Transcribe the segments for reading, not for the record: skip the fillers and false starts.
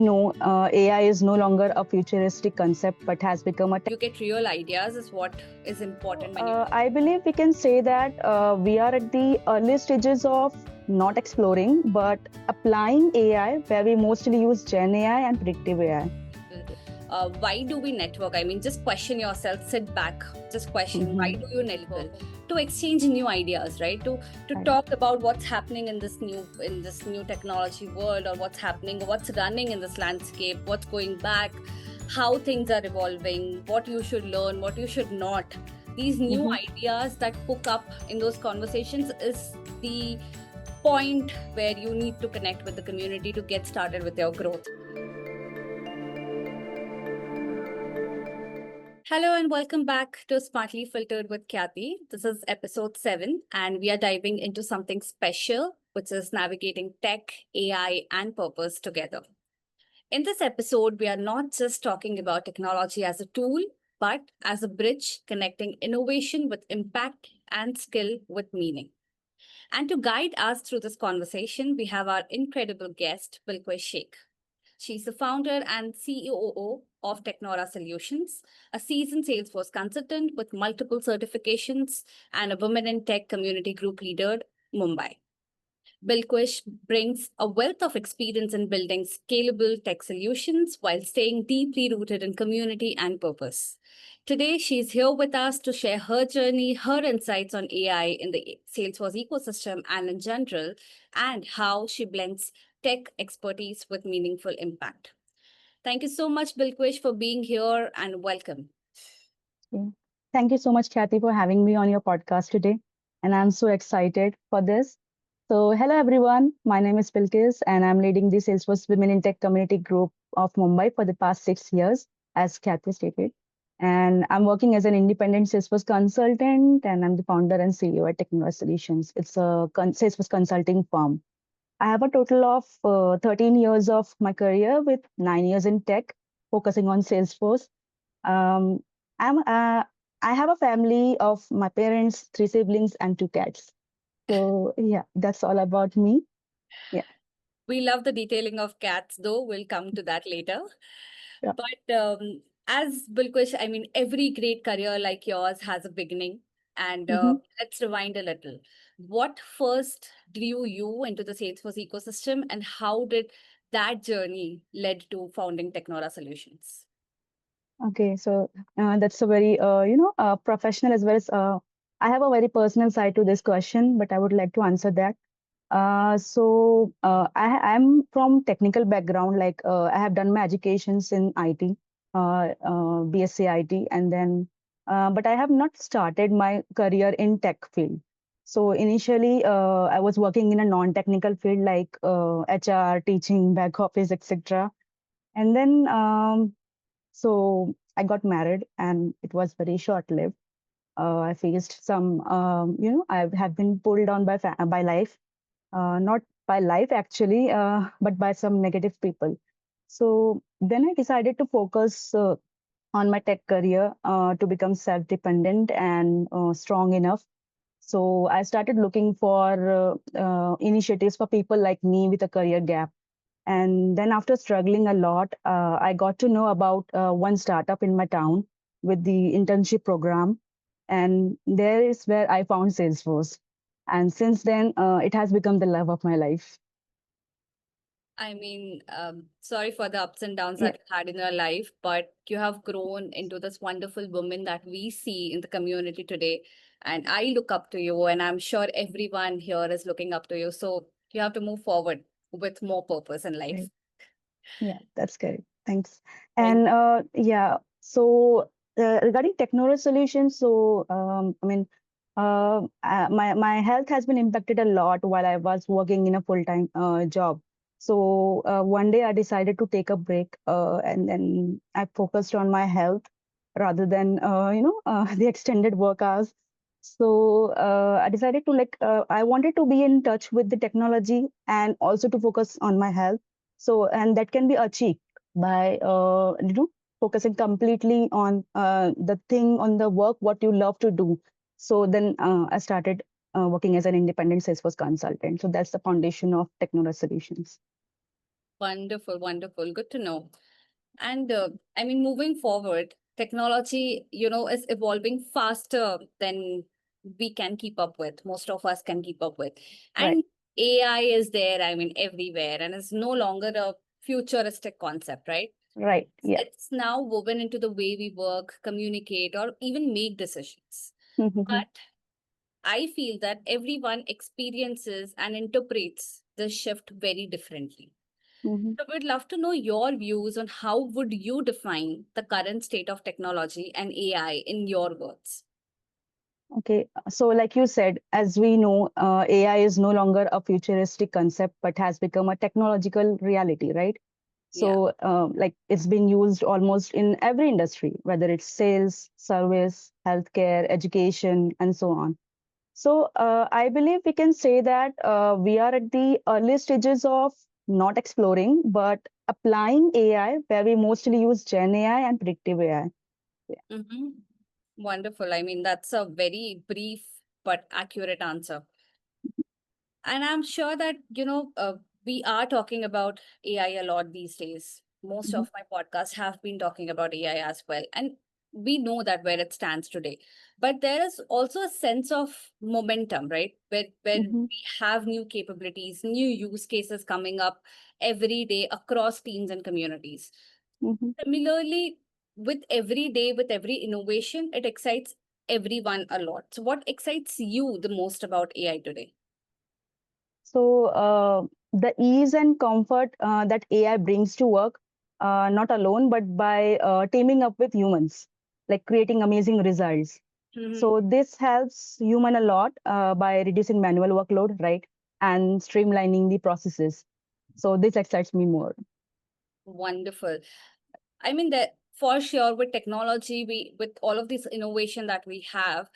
No, AI is no longer a futuristic concept, but has become a You get real ideas is what is important when you I believe we can say that we are at the early stages of not exploring, but applying AI, where we mostly use Gen AI and predictive AI. why do we network? I mean, just question yourself, sit back, just question why Mhm. do you network? To exchange new ideas, right? To Right. talk about what's happening in this new technology world, or what's happening, what's running in this landscape, what's going back, how things are evolving, what you should learn, what you should not. These new Mhm. ideas that hook up in those conversations is the point where you need to connect with the community to get started with your growth. Hello and welcome back to Smartly Filtered with Kathy. This is episode 7, and we are diving into something special, which is navigating tech, AI, and purpose together. In this episode, we are not just talking about technology as a tool, but as a bridge connecting innovation with impact and skill with meaning. And to guide us through this conversation, we have our incredible guest, Bilquis Sheikh. She's the founder and CEO of Technora Solutions, a seasoned Salesforce consultant with multiple certifications and a Women in Tech community group leader, Mumbai. Bilquish brings a wealth of experience in building scalable tech solutions while staying deeply rooted in community and purpose. Today, she's here with us to share her journey, her insights on AI in the Salesforce ecosystem and in general, and how she blends tech expertise with meaningful impact. Thank you so much, Bilquish, for being here and welcome. Yeah. Thank you so much, Kathy, for having me on your podcast today. And I'm so excited for this. So, hello everyone. My name is Bilkis, and I'm leading the Salesforce Women in Tech community group of Mumbai for the past 6 years, as Kathy stated. And I'm working as an independent Salesforce consultant, and I'm the founder and CEO at Technora Solutions. It's a Salesforce consulting firm. I have a total of 13 years of my career with 9 years in tech, focusing on Salesforce. Um, I'm I have a family of my parents, three siblings, and two cats. So yeah, that's all about me. Yeah. We love the detailing of cats, though. We'll come to that later. Yeah. But as Bilquish, I mean, every great career like yours has a beginning. And hmm let's rewind a little. What first drew you into the Salesforce ecosystem, and how did that journey led to founding Technora Solutions? Okay. So that's a very professional as well as I have a very personal side to this question, but I would like to answer that. I'm from technical background. Like I have done my educations in IT, BSc IT, and then, but I have not started my career in tech field. So initially, I was working in a non-technical field like HR, teaching, back office, etc. And then, so I got married, and it was very short-lived. I faced some, I have been pulled down by by life, not by life actually, but by some negative people. So then I decided to focus on my tech career to become self-dependent and strong enough. So I started looking for initiatives for people like me with a career gap. And then after struggling a lot, I got to know about one startup in my town with the internship program. And there is where I found Salesforce. And since then, it has become the love of my life. I mean, sorry for the ups and downs Yeah. that you had in your life, but you have grown into this wonderful woman that we see in the community today. And I look up to you, and I'm sure everyone here is looking up to you. So you have to move forward with more purpose in life. Right. Yeah, that's correct. Thanks. Thank And yeah, so regarding technology solutions, so my health has been impacted a lot while I was working in a full-time job. So one day I decided to take a break, and then I focused on my health rather than the extended work hours. So I decided to I wanted to be in touch with the technology and also to focus on my health. So, and that can be achieved by focusing completely on the thing, on the work what you love to do. So then I started working as an independent Salesforce consultant. So that's the foundation of Technora Solutions. Wonderful, wonderful. Good to know. And I mean, moving forward, technology, is evolving faster than we can keep up with. Most of us can keep up with. Right, And AI is there, I mean, everywhere, and it's no longer a futuristic concept, right? right, yeah. It's now woven into the way we work, communicate, or even make decisions. Mhm, But I feel that everyone experiences and interprets this shift very differently. mhm. So we'd love to know your views on how would you define the current state of technology and AI in your words. Okay, so like you said, as we know, AI is no longer a futuristic concept, but has become a technological reality, right? Yeah. So, like it's been used almost in every industry, whether it's sales, service, healthcare, education, and so on. So, I believe we can say that we are at the early stages of not exploring, but applying AI, where we mostly use Gen AI and predictive AI. Mm-hmm. Wonderful. I mean, that's a very brief but accurate answer. And I'm sure that, we are talking about AI a lot these days. Most Mhm, of my podcasts have been talking about AI as well. And we know that where it stands today. But there is also a sense of momentum, right? Where mhm, we have new capabilities, new use cases coming up every day across teams and communities. mhm. Similarly, with every day, with every innovation, it excites everyone a lot. So, what excites you the most about AI today? So, the ease and comfort that AI brings to work, not alone, but by teaming up with humans, like creating amazing results. Mhm. So, this helps human a lot by reducing manual workload, right? And streamlining the processes. So, this excites me more. Wonderful. I mean that for sure with technology, we with all of this innovation that we have,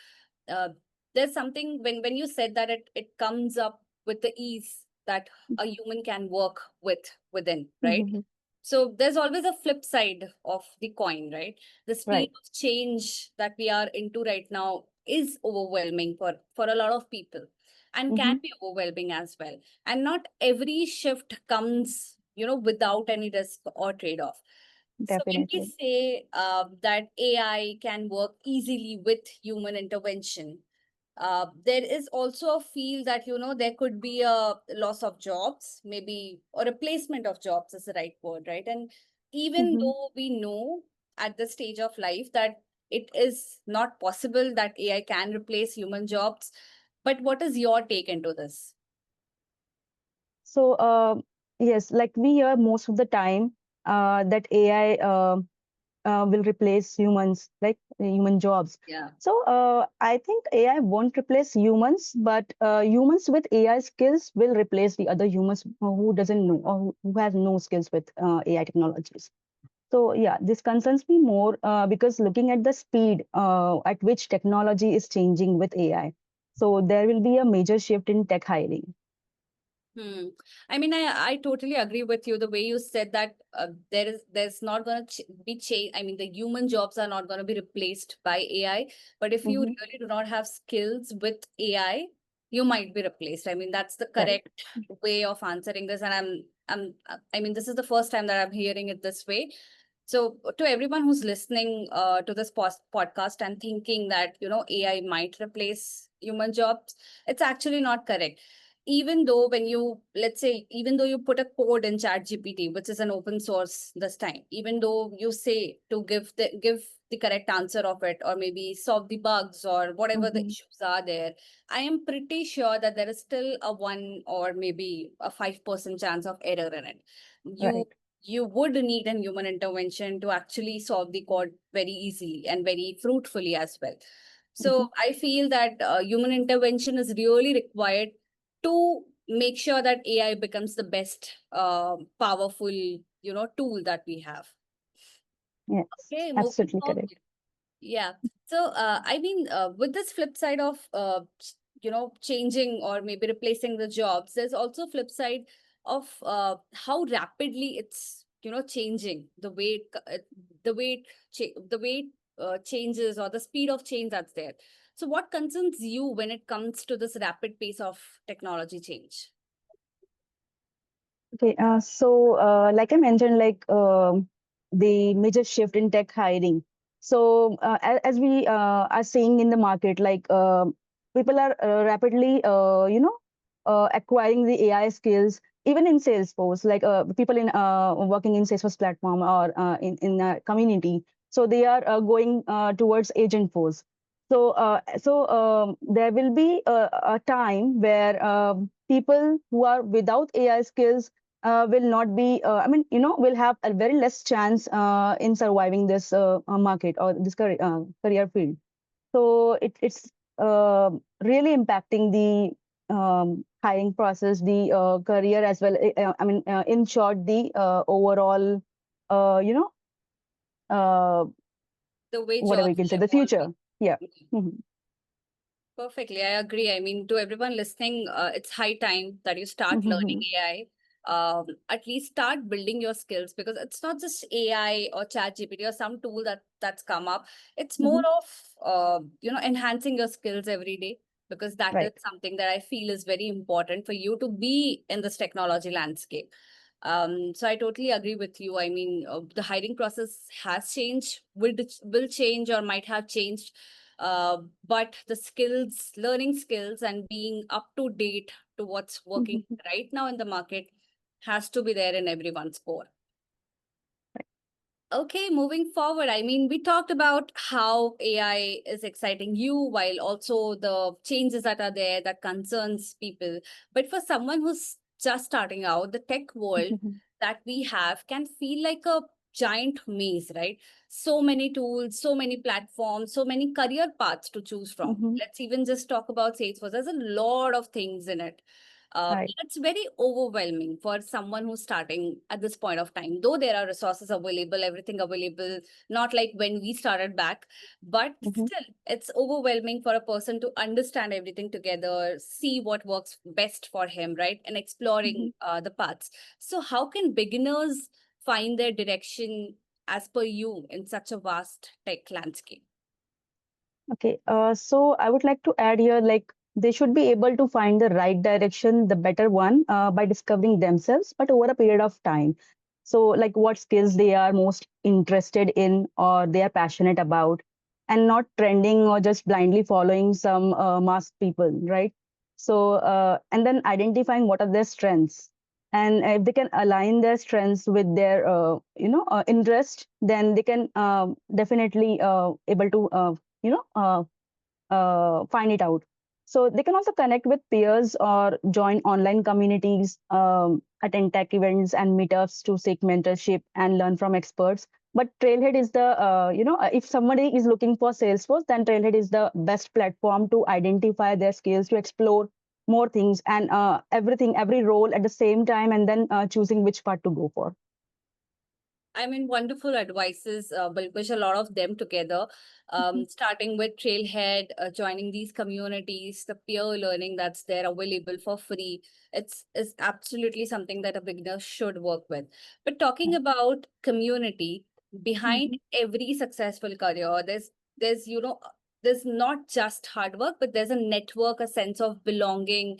uh, there's something when you said that it comes up with the ease that a human can work within, right? Mhm. So there's always a flip side of the coin, right? The speed Right. of change that we are into right now is overwhelming for a lot of people and can Hmm. be overwhelming as well. And not every shift comes, without any risk or trade-off. So when we Definitely. say that AI can work easily with human intervention, there is also a feel that there could be a loss of jobs, maybe, or replacement of jobs is the right word, right? And even Hmm. though we know at this stage of life that it is not possible that AI can replace human jobs, but what is your take into this? So, yes, like we hear most of the time that AI will replace humans, like human jobs. Yeah. So I think AI won't replace humans, but humans with AI skills will replace the other humans who doesn't know or who has no skills with AI technologies. So yeah, this concerns me more because looking at the speed at which technology is changing with AI, so there will be a major shift in tech hiring. Hmm. I mean, I totally agree with you. The way you said that there's not going to be change. I mean, the human jobs are not going to be replaced by AI. But if you Hmm. really do not have skills with AI, you might be replaced. I mean, that's the Correct. correct way of answering this. And I mean, this is the first time that I'm hearing it this way. So to everyone who's listening to this podcast and thinking that AI might replace human jobs, it's actually not correct. Even though when you, let's say, even though you put a code in chat gpt, which is an open source this time, even though you say to give the correct answer of it, or maybe solve the bugs or whatever the Hmm. issues are there, I am pretty sure that there is still a 1 or maybe a 5% chance of error in it. you Right. you would need an human intervention to actually solve the code very easily and very fruitfully as well. Hmm. So I feel that human intervention is really required to make sure that AI becomes the best powerful, tool that we have. Yes, Okay, moving absolutely forward. correct. Yeah. So I mean, with this flip side of changing or maybe replacing the jobs, there's also flip side of how rapidly it's changing the way the way the way changes, or the speed of change that's there. So what concerns you when it comes to this rapid pace of technology change? Okay, like I mentioned, the major shift in tech hiring. So as we are seeing in the market, people are rapidly, acquiring the AI skills, even in Salesforce, people in working in Salesforce platform or in a community. So they are going towards Agent Force. There will be a time where people who are without AI skills will not be will have a very less chance in surviving this market or this career field. So it's really impacting the hiring process, the career as well. In short, the overall uh, you know uh, The way whatever jobs you can say, will the evolve. future. Yeah. Mhm. Perfectly, I agree. I mean, to everyone listening, it's high time that you start learning Mhm. AI. At least start building your skills, because it's not just AI or ChatGPT or some tool that's come up. It's more Mhm. of enhancing your skills every day, because that is Right. something that I feel is very important for you to be in this technology landscape. So I totally agree with you. I mean, the hiring process has changed, will change, or might have changed, but the skills, learning skills, and being up to date to what's working Mhm. right now in the market has to be there in everyone's core. Okay, moving forward, I mean, we talked about how AI is exciting you, while also the changes that are there that concerns people. But for someone who's just starting out, the tech world Mhm. that we have can feel like a giant maze, right? So many tools, so many platforms, so many career paths to choose from. Mhm. Let's even just talk about Salesforce. There's a lot of things in it. Right. It's very overwhelming for someone who's starting at this point of time, though there are resources available, everything available, not like when we started back, but Mhm. still, it's overwhelming for a person to understand everything together, see what works best for him, right? And exploring Mhm. the paths. So, how can beginners find their direction as per you in such a vast tech landscape? Okay, so I would like to add here, like they should be able to find the right direction, the better one, by discovering themselves, but over a period of time. So, like what skills they are most interested in or they are passionate about, and not trending or just blindly following some mass people, right? And then identifying what are their strengths. And if they can align their strengths with their, interest, then they can definitely able to find it out. So they can also connect with peers or join online communities, attend tech events and meetups to seek mentorship and learn from experts. But Trailhead is if somebody is looking for Salesforce, then Trailhead is the best platform to identify their skills, to explore more things and every role at the same time, and then choosing which part to go for. I mean, wonderful advices, Balkush, a lot of them together. Mhm. Starting with Trailhead, joining these communities, the peer learning that's there available for free. It's is absolutely something that a beginner should work with. But talking Right. about community, behind Mhm. every successful career, there's there's not just hard work, but there's a network, a sense of belonging,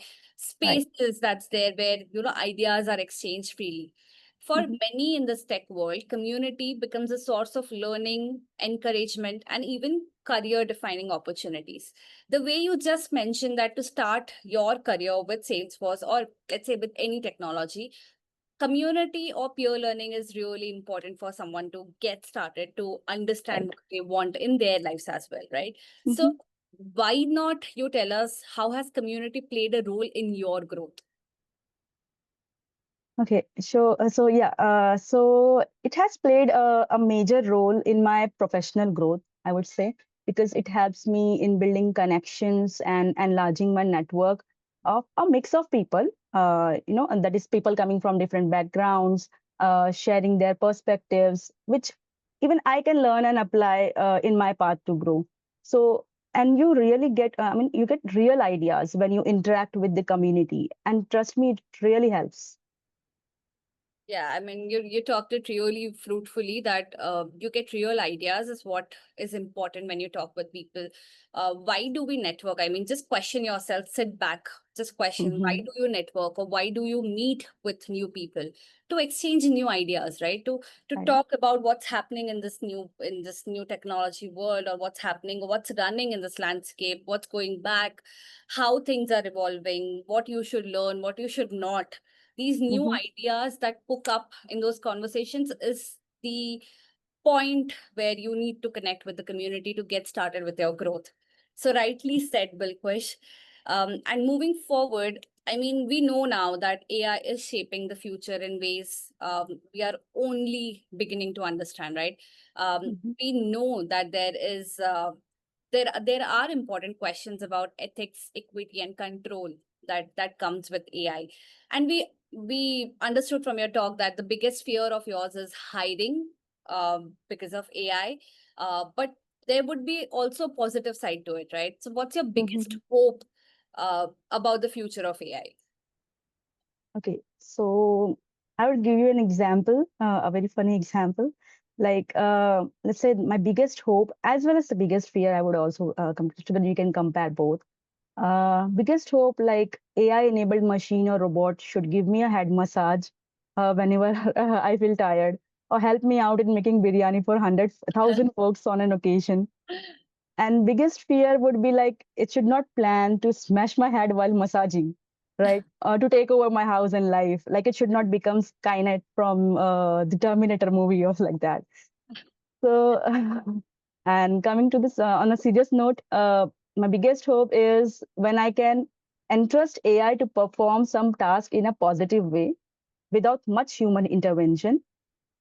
Right. spaces that's there where ideas are exchanged freely. For Mhm. many in this tech world, community becomes a source of learning, encouragement, and even career defining opportunities. The way you just mentioned that to start your career with Salesforce, or let's say with any technology, community or peer learning is really important for someone to get started, to understand Right. what they want in their lives as well, right? So, Mhm. why not you tell us how has community played a role in your growth? Okay, so it has played a major role in my professional growth, I would say, because it helps me in building connections and enlarging my network of a mix of people, and that is people coming from different backgrounds, sharing their perspectives, which even I can learn and apply in my path to grow. So, and you really get, you get real ideas when you interact with the community, and trust me, it really helps. Yeah, I mean, you talked it really fruitfully that you get real ideas is what is important when you talk with people. Why do we network? I mean, just question yourself, sit back, just question why Mm-hmm. do you network or why do you meet with new people to exchange new ideas, right? To Right. talk about what's happening in this new technology world or what's happening or what's running in this landscape, what's going back, how things are evolving, what you should learn, what you should not. These new Mm-hmm. ideas that hook up in those conversations is the point where you need to connect with the community to get started with your growth. So rightly said, Bilquish. And moving forward, I mean, we know now that AI is shaping the future in ways we are only beginning to understand, right? Mm-hmm. We know that there are important questions about ethics, equity, and control that comes with AI. And we understood from your talk that the biggest fear of yours is hiding because of AI. But there would be also positive side to it, right? So what's your biggest Mm-hmm. hope about the future of AI? Okay, so I would give you an example, a very funny example. Like, let's say my biggest hope, as well as the biggest fear, I would also so that you can compare both. Biggest hope, like AI-enabled machine or robot, should give me a head massage whenever I feel tired, or help me out in making biryani for 100,000 folks on an occasion. And biggest fear would be like it should not plan to smash my head while massaging, right? To take over my house and life. Like it should not become Skynet from the Terminator movie or like that. So, and coming to this on a serious note, my biggest hope is when I can entrust AI to perform some task in a positive way without much human intervention.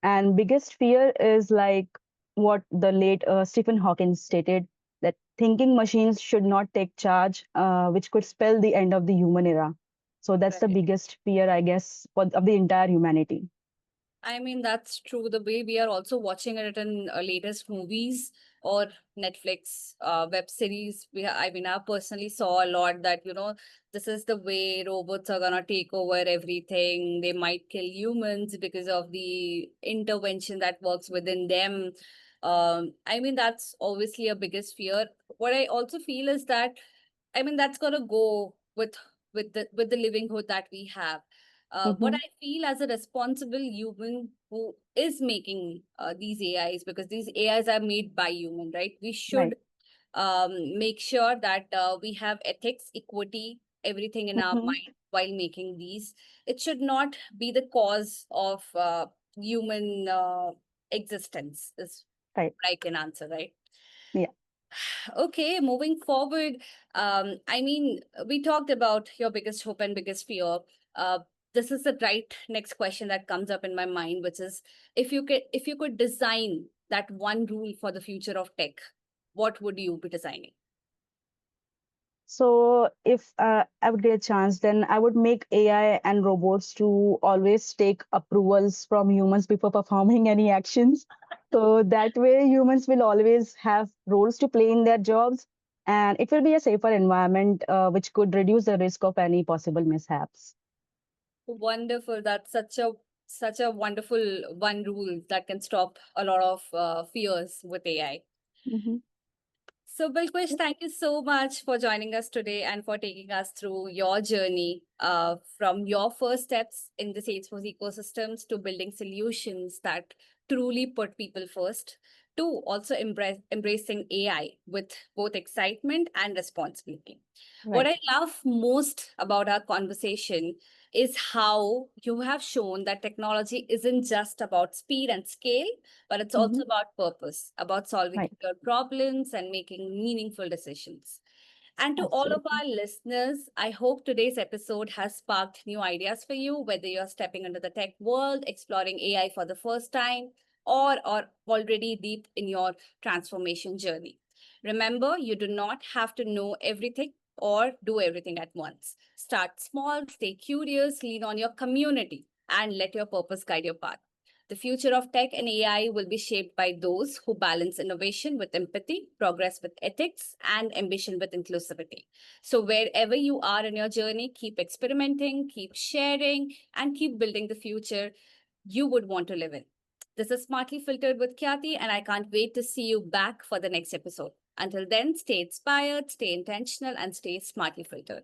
And biggest fear is like what the late Stephen Hawking stated, that thinking machines should not take charge, which could spell the end of the human era. So that's the Right. biggest fear, I guess, of the entire humanity. I mean, that's true. The way we are also watching it in latest movies or Netflix web series, I mean, I personally saw a lot that, this is the way robots are gonna take over everything. They might kill humans because of the intervention that works within them. I mean, that's obviously a biggest fear. What I also feel is that, I mean, that's gonna go with the livinghood that we have. What Hmm. I feel as a responsible human who is making these AIs, because these AIs are made by human, right? We should Right. make sure that we have ethics, equity, everything in our Hmm. mind while making these. It should not be the cause of human existence, is Right. what I can answer, right? Yeah. Okay, moving forward, I mean, we talked about your biggest hope and biggest fear. Uh, this is the right next question that comes up in my mind, which is if you could design that one rule for the future of tech, what would you be designing? So if I would get a chance, then I would make AI and robots to always take approvals from humans before performing any actions. So that way, humans will always have roles to play in their jobs, and it will be a safer environment, which could reduce the risk of any possible mishaps. Wonderful. That's such a wonderful one rule that can stop a lot of fears with AI. Mhm. So, Bilquish, thank you so much for joining us today and for taking us through your journey from your first steps in the Salesforce ecosystems to building solutions that truly put people first, to also embracing AI with both excitement and responsibility. What Right. I love most about our conversation is how you have shown that technology isn't just about speed and scale, but it's Hmm. also about purpose, about solving Right. your problems and making meaningful decisions. And to all of Absolutely. our listeners, I hope today's episode has sparked new ideas for you, whether you're stepping into the tech world, exploring AI for the first time, or already deep in your transformation journey. Remember, you do not have to know everything or do everything at once. Start small, stay curious, lean on your community, and let your purpose guide your path. The future of tech and AI will be shaped by those who balance innovation with empathy, progress with ethics, and ambition with inclusivity. So, wherever you are in your journey, keep experimenting, keep sharing, and keep building the future you would want to live in. This is Smartly Filtered with Khyati, and I can't wait to see you back for the next episode. Until then, stay inspired, stay intentional, and stay smartly filtered.